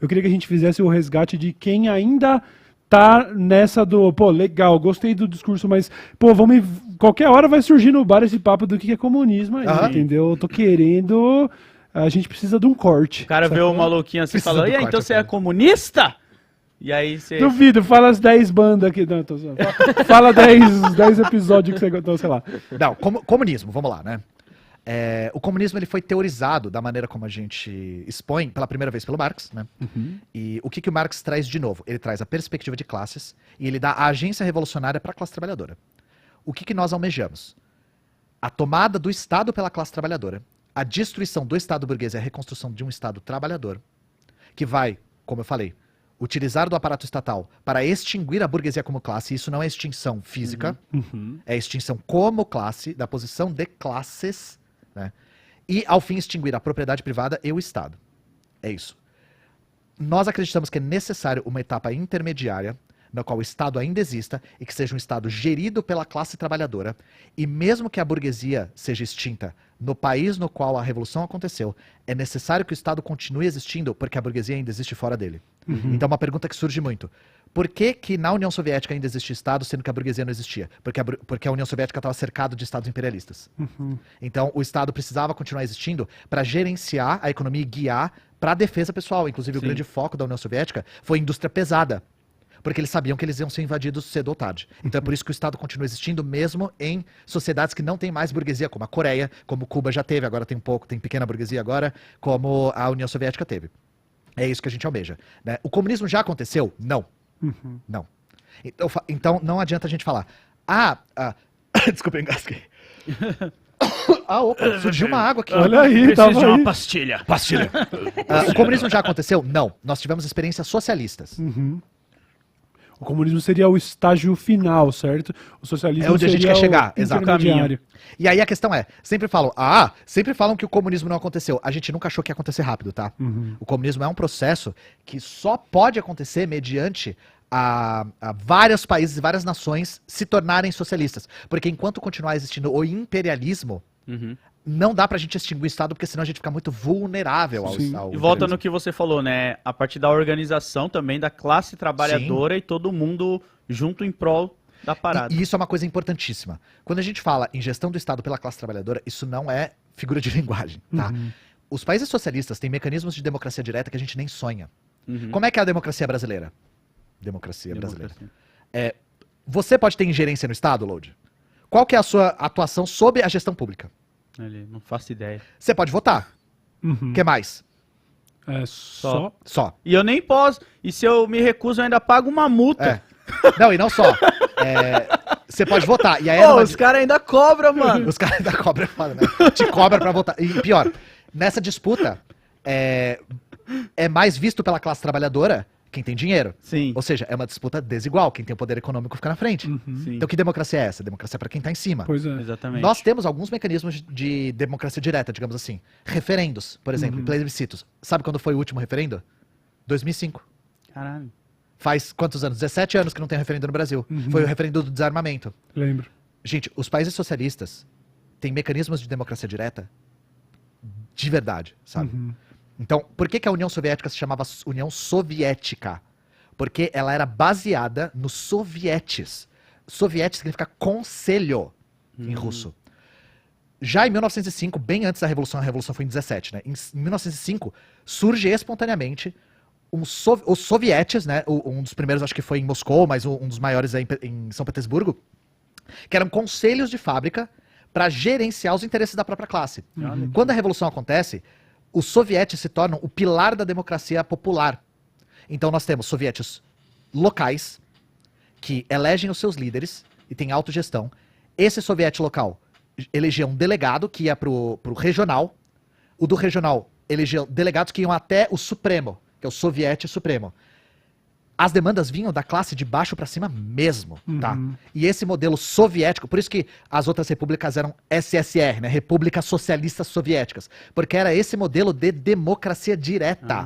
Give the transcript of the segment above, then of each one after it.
Eu queria que a gente fizesse o resgate de quem ainda tá nessa do, pô, legal, gostei do discurso, mas, pô, qualquer hora vai surgir no bar esse papo do que é comunismo aí, entendeu? Eu tô querendo, a gente precisa de um corte. O cara vê o maluquinho assim e fala, e aí, então você é comunista? E aí você... Duvido, fala as 10 bandas aqui. Não, tô zoando. Fala 10 episódios que você gostou, sei lá. Não, comunismo, vamos lá, né? O comunismo ele foi teorizado da maneira como a gente expõe pela primeira vez pelo Marx, né? E o que o Marx traz de novo? Ele traz a perspectiva de classes e ele dá a agência revolucionária para a classe trabalhadora. O que nós almejamos? A tomada do Estado pela classe trabalhadora, a destruição do Estado burguês e a reconstrução de um Estado trabalhador, que vai, como eu falei, utilizar do aparato estatal para extinguir a burguesia como classe. Isso não é extinção física, é extinção como classe, da posição de classes, né? E, ao fim, extinguir a propriedade privada e o Estado. É isso. Nós acreditamos que é necessário uma etapa intermediária, na qual o Estado ainda exista e que seja um Estado gerido pela classe trabalhadora, e mesmo que a burguesia seja extinta no país no qual a revolução aconteceu, é necessário que o Estado continue existindo porque a burguesia ainda existe fora dele. Então, uma pergunta que surge muito. Por que na União Soviética ainda existia Estado, sendo que a burguesia não existia? Porque a União Soviética estava cercada de Estados imperialistas. Então, o Estado precisava continuar existindo para gerenciar a economia e guiar para a defesa pessoal. Inclusive, o grande foco da União Soviética foi a indústria pesada, porque eles sabiam que eles iam ser invadidos cedo ou tarde. Então é por isso que o Estado continua existindo mesmo em sociedades que não têm mais burguesia, como a Coreia, como Cuba já teve, agora tem pequena burguesia agora, como a União Soviética teve. É isso que a gente almeja, né? O comunismo já aconteceu? Não. Não. Então não adianta a gente falar, desculpa, eu engasguei. Opa, surgiu uma água aqui. Olha aí, Preciso de uma pastilha. O comunismo já aconteceu? Não. Nós tivemos experiências socialistas. O comunismo seria o estágio final, certo? O socialismo é onde a gente quer chegar, exato. E aí a questão é, sempre falam que o comunismo não aconteceu. A gente nunca achou que ia acontecer rápido, tá? O comunismo é um processo que só pode acontecer mediante a vários países e várias nações se tornarem socialistas. Porque enquanto continuar existindo o imperialismo, não dá pra gente extinguir o Estado, porque senão a gente fica muito vulnerável ao E volta no que você falou, né? A partir da organização também da classe trabalhadora e todo mundo junto em prol da parada. E isso é uma coisa importantíssima. Quando a gente fala em gestão do Estado pela classe trabalhadora, isso não é figura de linguagem, tá? Os países socialistas têm mecanismos de democracia direta que a gente nem sonha. Como é que é a democracia brasileira? Democracia brasileira. Você pode ter ingerência no Estado, Load? Qual que é a sua atuação sob a gestão pública? Não faço ideia. Você pode votar. O que mais? Só. E eu nem posso. E se eu me recuso, eu ainda pago uma multa. Não, e não só. Você pode votar. E aí os caras ainda cobram, mano. Os caras ainda cobram, foda, né? Te cobra pra votar. E pior, nessa disputa, é mais visto pela classe trabalhadora quem tem dinheiro. Sim. Ou seja, é uma disputa desigual. Quem tem o poder econômico fica na frente. Então que democracia é essa? Democracia é pra quem tá em cima. Pois é. Exatamente. Nós temos alguns mecanismos de democracia direta, digamos assim. Referendos, por exemplo, plebiscitos. Sabe quando foi o último referendo? 2005. Caralho. Faz quantos anos? 17 anos que não tem referendo no Brasil. Foi o referendo do desarmamento. Lembro. Gente, os países socialistas têm mecanismos de democracia direta de verdade, sabe? Então, por que a União Soviética se chamava União Soviética? Porque ela era baseada nos sovietes. Soviete significa conselho em russo. Já em 1905, bem antes da Revolução, a Revolução foi em 17, né? Em 1905, surge espontaneamente os sovietes, né? Um dos primeiros acho que foi em Moscou, mas um dos maiores é em São Petersburgo, que eram conselhos de fábrica para gerenciar os interesses da própria classe. Quando a Revolução acontece, os sovietes se tornam o pilar da democracia popular. Então nós temos sovietes locais que elegem os seus líderes e têm autogestão. Esse soviete local elegia um delegado que ia pro regional. O do regional elegia delegados que iam até o Supremo, que é o Soviete Supremo. As demandas vinham da classe de baixo para cima mesmo, tá? E esse modelo soviético, por isso que as outras repúblicas eram SSR, né? Repúblicas Socialistas Soviéticas, porque era esse modelo de democracia direta.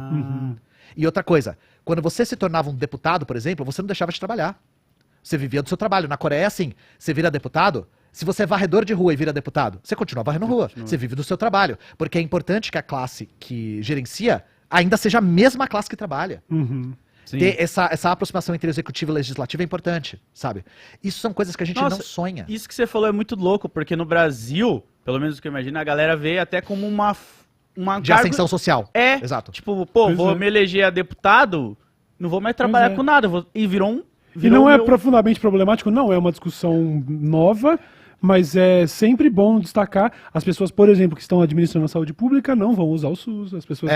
E outra coisa, quando você se tornava um deputado, por exemplo, você não deixava de trabalhar. Você vivia do seu trabalho. Na Coreia é assim, você vira deputado, se você é varredor de rua e vira deputado, você continua varrendo rua, você vive do seu trabalho, porque é importante que a classe que gerencia ainda seja a mesma classe que trabalha. Sim. Ter essa aproximação entre executivo e legislativo é importante, sabe? Isso são coisas que a gente não sonha. Isso que você falou é muito louco, porque no Brasil, pelo menos o que eu imagino, a galera vê até como uma De ascensão social. É, Exato. tipo, pô, Pois vou é. me eleger a deputado, não vou mais trabalhar com nada. E virou um... E não é profundamente problemático, não é uma discussão nova, mas é sempre bom destacar as pessoas, por exemplo, que estão administrando a saúde pública não vão usar o SUS, as pessoas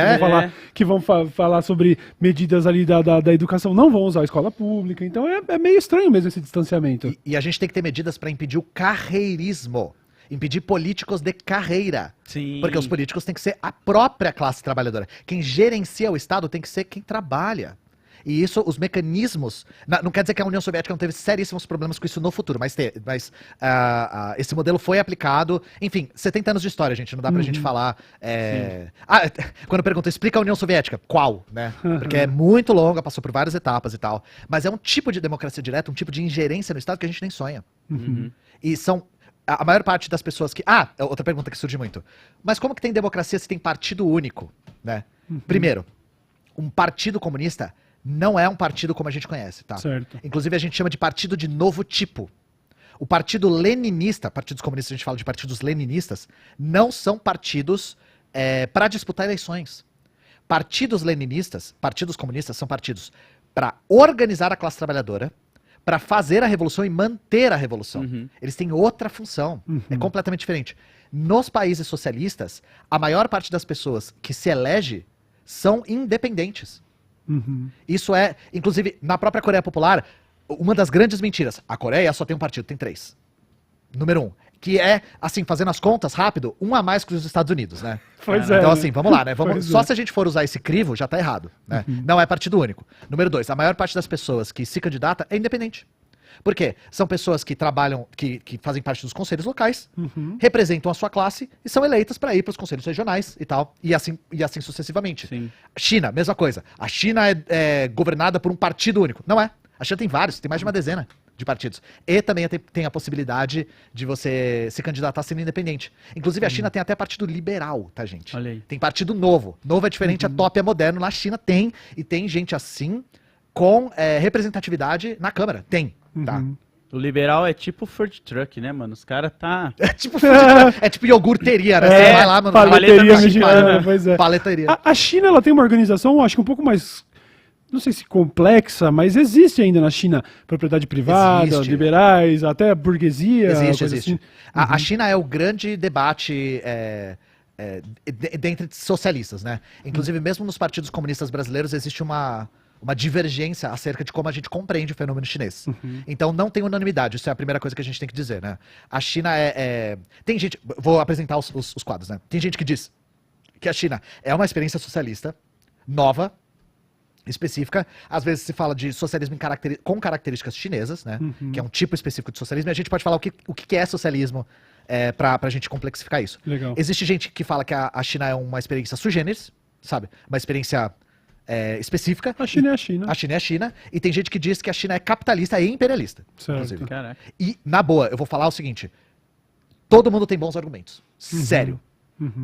que vão falar sobre medidas ali da educação não vão usar a escola pública, então é meio estranho mesmo esse distanciamento. E a gente tem que ter medidas para impedir o carreirismo. Impedir políticos de carreira. Sim. Porque os políticos têm que ser a própria classe trabalhadora. Quem gerencia o Estado tem que ser quem trabalha. E isso, os mecanismos... Não quer dizer que a União Soviética não teve seríssimos problemas com isso no futuro, mas esse modelo foi aplicado... Enfim, 70 anos de história, gente, não dá pra gente falar... quando eu pergunto, explica a União Soviética, qual? Né? Porque é muito longa, passou por várias etapas e tal. Mas é um tipo de democracia direta, um tipo de ingerência no Estado que a gente nem sonha. E são... A maior parte das pessoas que... outra pergunta que surge muito. Mas como que tem democracia se tem partido único? Né? Primeiro, um partido comunista... não é um partido como a gente conhece, tá? Certo. Inclusive a gente chama de partido de novo tipo. O partido leninista, partidos comunistas a gente fala de partidos leninistas, não são partidos para disputar eleições. Partidos leninistas, partidos comunistas são partidos para organizar a classe trabalhadora, para fazer a revolução e manter a revolução. Eles têm outra função, é completamente diferente. Nos países socialistas, a maior parte das pessoas que se elege são independentes. Isso é, inclusive, na própria Coreia Popular, uma das grandes mentiras. A Coreia só tem um partido, tem 3. Número 1. Que é, assim, fazendo as contas rápido, um a mais que os Estados Unidos, né? Pois é. Então, né? assim, vamos lá, né? Só é. se a gente for usar esse crivo, já tá errado, né? Não é partido único. Número 2, a maior parte das pessoas que se candidata é independente. Por quê? São pessoas que trabalham, que fazem parte dos conselhos locais, representam a sua classe e são eleitas para ir para os conselhos regionais e tal, e assim sucessivamente. Sim. China, mesma coisa. A China é governada por um partido único. Não é. A China tem vários, tem mais de uma dezena de partidos. E também tem a possibilidade de você se candidatar sendo independente. Inclusive, a China tem até partido liberal, tá, gente? Olha aí. Tem partido novo. Novo é diferente, a top é moderno. Na China tem, e tem gente assim, com representatividade na Câmara. Tem, tá? O liberal é tipo Ford Truck, né, mano? Os caras tá... É tipo iogurteria, né? É, Você vai lá, mano. Paleteria paleta mexicana, pois é. Paleteria. A China, ela tem uma organização, acho que um pouco mais, não sei se complexa, mas existe ainda na China propriedade privada, Existe. liberais, até burguesia. Existe, coisa existe. assim. A China é o grande debate dentre socialistas, né? Inclusive, mesmo nos partidos comunistas brasileiros, existe uma divergência acerca de como a gente compreende o fenômeno chinês. Então, não tem unanimidade. Isso é a primeira coisa que a gente tem que dizer, né? A China tem gente... Vou apresentar os quadros, né? Tem gente que diz que a China é uma experiência socialista, nova, específica. Às vezes se fala de socialismo com características chinesas, né? Que é um tipo específico de socialismo. E a gente pode falar o que é socialismo pra gente complexificar isso. Legal. Existe gente que fala que a China é uma experiência sui generis, sabe? Uma experiência específica. A China é a China. A China é a China. E tem gente que diz que a China é capitalista e imperialista. Certo. Inclusive. Caraca. E, na boa, eu vou falar o seguinte. Todo mundo tem bons argumentos. Sério.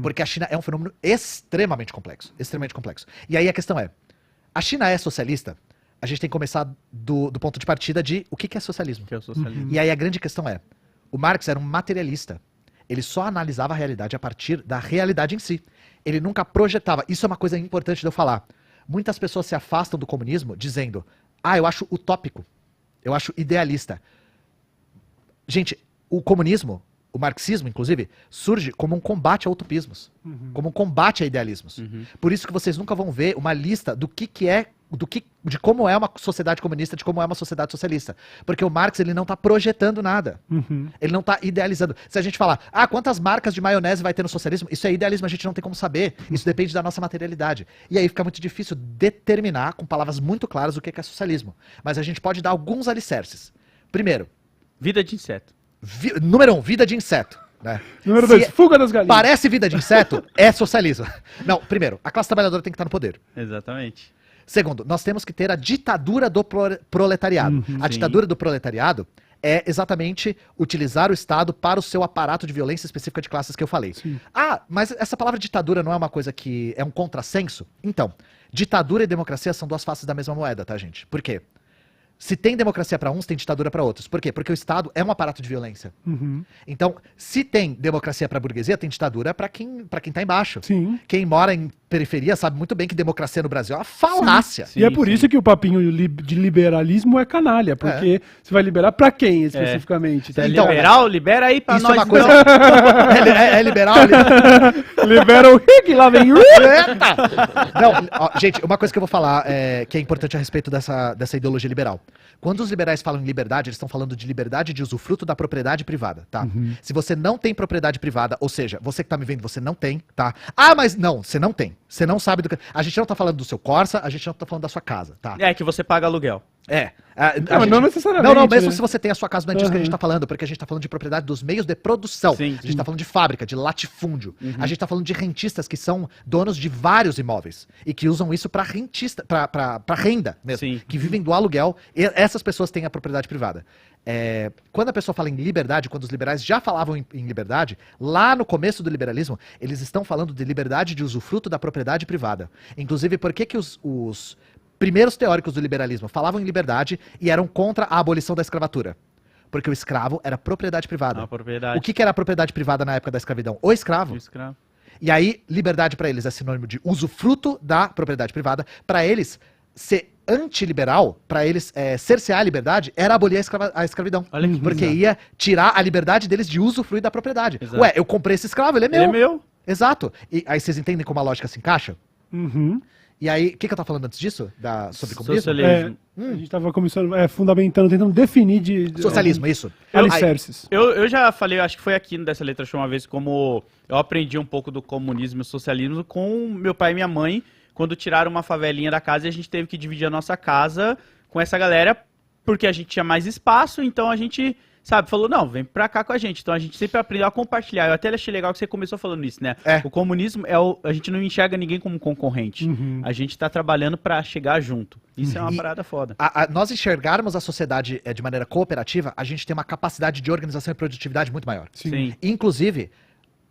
Porque a China é um fenômeno extremamente complexo. Extremamente complexo. E aí a questão é, a China é socialista? A gente tem que começar do ponto de partida de o que é socialismo. Que é o socialismo. E aí a grande questão é, o Marx era um materialista. Ele só analisava a realidade a partir da realidade em si. Ele nunca projetava. Isso é uma coisa importante de eu falar. Muitas pessoas se afastam do comunismo dizendo, eu acho utópico, eu acho idealista. Gente, o comunismo, o marxismo, inclusive, surge como um combate a utopismos, como um combate a idealismos. Por isso que vocês nunca vão ver uma lista de como é uma sociedade comunista, de como é uma sociedade socialista. Porque o Marx, ele não está projetando nada. Ele não está idealizando. Se a gente falar, quantas marcas de maionese vai ter no socialismo? Isso é idealismo, a gente não tem como saber. Isso depende da nossa materialidade. E aí fica muito difícil determinar, com palavras muito claras, o que é socialismo. Mas a gente pode dar alguns alicerces. Primeiro, Vida de inseto. número 1, vida de inseto. Né? Número 2, fuga das galinhas. Parece vida de inseto, é socialismo. Não, primeiro, a classe trabalhadora tem que estar no poder. Exatamente. Segundo, nós temos que ter a ditadura do proletariado. A Sim. ditadura do proletariado é exatamente utilizar o Estado para o seu aparato de violência específica de classes que eu falei. Sim. Ah, mas essa palavra ditadura não é uma coisa que é um contrassenso? Então, ditadura e democracia são duas faces da mesma moeda, tá, gente? Por quê? Se tem democracia para uns, tem ditadura para outros. Por quê? Porque o Estado é um aparato de violência. Então, se tem democracia para a burguesia, tem ditadura para quem tá embaixo. Sim. Quem mora em periferia sabe muito bem que democracia no Brasil é uma falácia. Sim, E é por isso que o papinho de liberalismo é canalha, porque você vai liberar pra quem especificamente? Se é Então, liberal, libera aí pra Isso nós. é uma coisa. É liberal? Libera o que lá vem. Eita! Não, ó, gente, uma coisa que eu vou falar que é importante a respeito dessa ideologia liberal. Quando os liberais falam em liberdade, eles estão falando de liberdade de usufruto da propriedade privada, tá? Se você não tem propriedade privada, ou seja, você que tá me vendo, você não tem, tá? Ah, mas não, você não tem. Você não sabe do que... A gente não tá falando do seu Corsa, a gente não tá falando da sua casa, tá? É que você paga aluguel. Mas não necessariamente, Não, mesmo né? se você tem a sua casa, não é disso que a gente tá falando, porque a gente tá falando de propriedade dos meios de produção. Sim, A gente tá falando de fábrica, de latifúndio. A gente tá falando de rentistas que são donos de vários imóveis e que usam isso pra rentista, pra renda mesmo, Sim. que vivem do aluguel. E essas pessoas têm a propriedade privada. Quando a pessoa fala em liberdade, quando os liberais já falavam em liberdade, lá no começo do liberalismo, eles estão falando de liberdade de usufruto da propriedade privada. Inclusive, por que os primeiros teóricos do liberalismo falavam em liberdade e eram contra a abolição da escravatura? Porque o escravo era propriedade privada. A propriedade. O que era propriedade privada na época da escravidão? O escravo. do escravo. E aí, liberdade pra eles é sinônimo de usufruto da propriedade privada. Pra eles, ser antiliberal, pra eles cercear a liberdade, era abolir a escravidão. Olha que Porque bizarro. ia tirar a liberdade deles de usufruir da propriedade. Exato. Ué, eu comprei esse escravo, ele é meu. Ele é meu. Exato. E aí vocês entendem como a lógica se encaixa? Uhum. E aí, o que eu tava falando antes disso? Sobre comunismo? Socialismo. A gente tava começando, fundamentando, tentando definir Socialismo, isso. alicerces. Eu já falei, acho que foi aqui dessa letra show uma vez, como eu aprendi um pouco do comunismo e socialismo com meu pai e minha mãe, quando tiraram uma favelinha da casa e a gente teve que dividir a nossa casa com essa galera, porque a gente tinha mais espaço, então a gente, sabe, falou, não, vem pra cá com a gente. Então a gente sempre aprendeu a compartilhar. Eu até achei legal que você começou falando isso, né? O comunismo a gente não enxerga ninguém como concorrente. A gente tá trabalhando pra chegar junto. Isso é uma parada foda. Nós enxergarmos a sociedade de maneira cooperativa, a gente tem uma capacidade de organização e produtividade muito maior. Sim. Inclusive,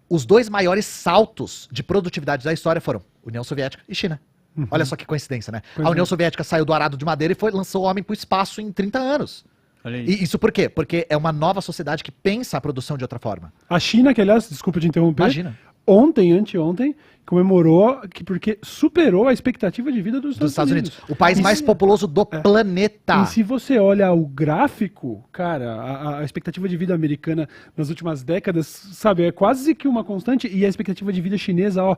os dois maiores saltos de produtividade da história foram União Soviética e China. Olha só que coincidência, né? Pois a União Soviética saiu do arado de madeira e lançou o homem pro espaço em 30 anos. Olha aí. E isso por quê? Porque é uma nova sociedade que pensa a produção de outra forma. A China, que aliás, desculpa te interromper, Imagina. anteontem, comemorou porque superou a expectativa de vida dos Estados Unidos. O país mais populoso do planeta. E se você olha o gráfico, cara, a expectativa de vida americana nas últimas décadas, sabe, é quase que uma constante, e a expectativa de vida chinesa, ó,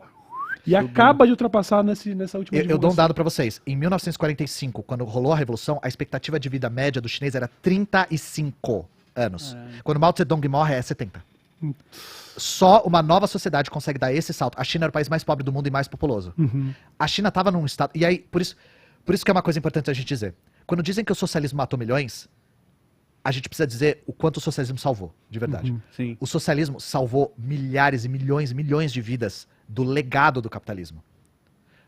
e acaba de ultrapassar nessa última Eu dou um dado pra vocês. Em 1945, quando rolou a Revolução, a expectativa de vida média do chinês era 35 anos. Quando Mao Zedong morre, é 70. Só uma nova sociedade consegue dar esse salto. A China era o país mais pobre do mundo e mais populoso. A China estava num estado... E aí, por isso que é uma coisa importante a gente dizer. Quando dizem que o socialismo matou milhões, a gente precisa dizer o quanto o socialismo salvou, de verdade. Sim. O socialismo salvou milhares e milhões de vidas do legado do capitalismo.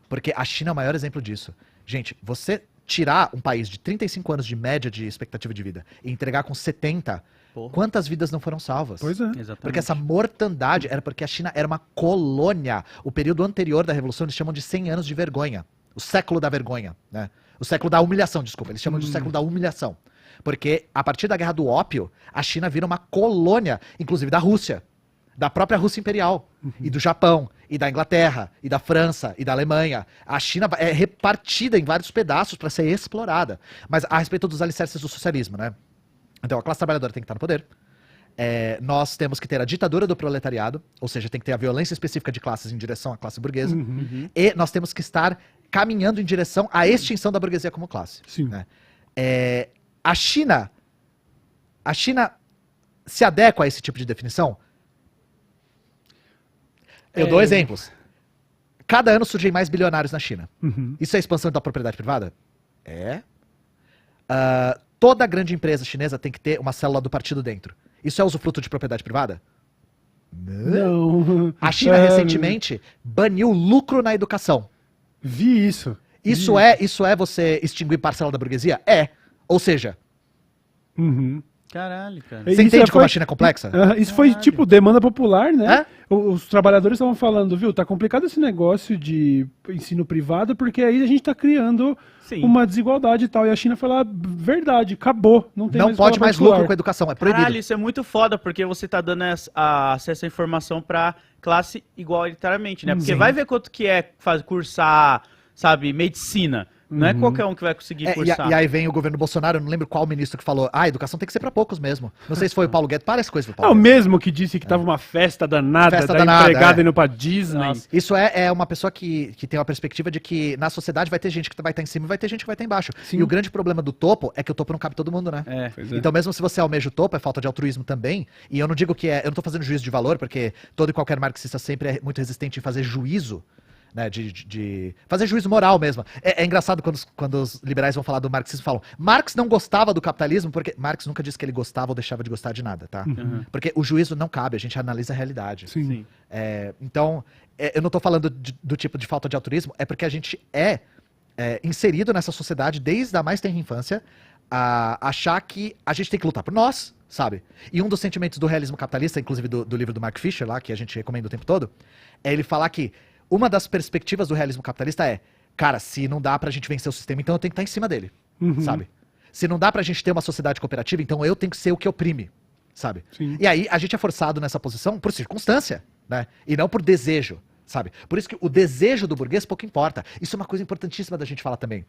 Porque a China é o maior exemplo disso. Gente, você tirar um país de 35 anos de média de expectativa de vida e entregar com 70... Porra. Quantas vidas não foram salvas? Pois é. Exatamente. Porque essa mortandade era porque a China era uma colônia. O período anterior da Revolução eles chamam de 100 anos de vergonha. O século da vergonha, né? O século da humilhação, desculpa. Eles chamam de século da humilhação. Porque a partir da Guerra do Ópio, a China vira uma colônia, inclusive da Rússia. Da própria Rússia Imperial. E do Japão, e da Inglaterra, e da França, e da Alemanha. A China é repartida em vários pedaços para ser explorada. Mas a respeito dos alicerces do socialismo, né? Então, a classe trabalhadora tem que estar no poder. Nós temos que ter a ditadura do proletariado, ou seja, tem que ter a violência específica de classes em direção à classe burguesa. E nós temos que estar caminhando em direção à extinção da burguesia como classe. Sim. Né? A China se adequa a esse tipo de definição? Eu dou exemplos. Cada ano surgem mais bilionários na China. Isso é expansão da propriedade privada? Toda grande empresa chinesa tem que ter uma célula do partido dentro. Isso é usufruto de propriedade privada? Não. A China recentemente baniu lucro na educação. Vi isso. Isso é você extinguir parcela da burguesia? Ou seja, Caralho, cara. Você Isso entende como foi- a China é complexa? Isso foi, tipo, demanda popular, né? É? Os trabalhadores estavam falando, viu, tá complicado esse negócio de ensino privado, porque aí a gente tá criando Sim. uma desigualdade e tal. E a China foi lá, verdade, acabou. Não tem Não mais pode escola mais particular. lucro com a educação, é proibido. Caralho, isso é muito foda, porque você tá dando acesso à informação pra classe igualitariamente, né? Porque Sim. vai ver quanto que é cursar, sabe, medicina. Não é qualquer um que vai conseguir cursar. E aí vem o governo Bolsonaro, eu não lembro qual ministro que falou, a educação tem que ser pra poucos mesmo. Não sei se foi o Paulo Guedes, parece coisa do É Paulo o Guedes. mesmo que disse que tava uma festa danada, Festa da danada, empregada é. indo pra Disney. Nossa. Isso é uma pessoa que tem uma perspectiva de que na sociedade vai ter gente que vai estar em cima e vai ter gente que vai estar embaixo. Sim. E o grande problema do topo é que o topo não cabe todo mundo, né? É. Pois é. Então, mesmo se você almeja o topo, é falta de altruísmo também. E eu não digo que eu não tô fazendo juízo de valor, porque todo e qualquer marxista sempre é muito resistente em fazer juízo, né? De fazer juízo moral mesmo. É engraçado quando os liberais vão falar do marxismo, falam, Marx não gostava do capitalismo, porque Marx nunca disse que ele gostava ou deixava de gostar de nada, tá? Porque o juízo não cabe, a gente analisa a realidade. Sim. Sim. Então, eu não tô falando do tipo de falta de altruísmo, é porque a gente é inserido nessa sociedade desde a mais tenra infância a achar que a gente tem que lutar por nós, sabe? E um dos sentimentos do realismo capitalista, inclusive do livro do Mark Fisher lá, que a gente recomenda o tempo todo, é ele falar que uma das perspectivas do realismo capitalista é, cara, se não dá pra gente vencer o sistema, então eu tenho que estar em cima dele, sabe? Se não dá pra gente ter uma sociedade cooperativa, então eu tenho que ser o que oprime, sabe? Sim. E aí a gente é forçado nessa posição por circunstância, né? E não por desejo, sabe? Por isso que o desejo do burguês pouco importa. Isso é uma coisa importantíssima da gente falar também.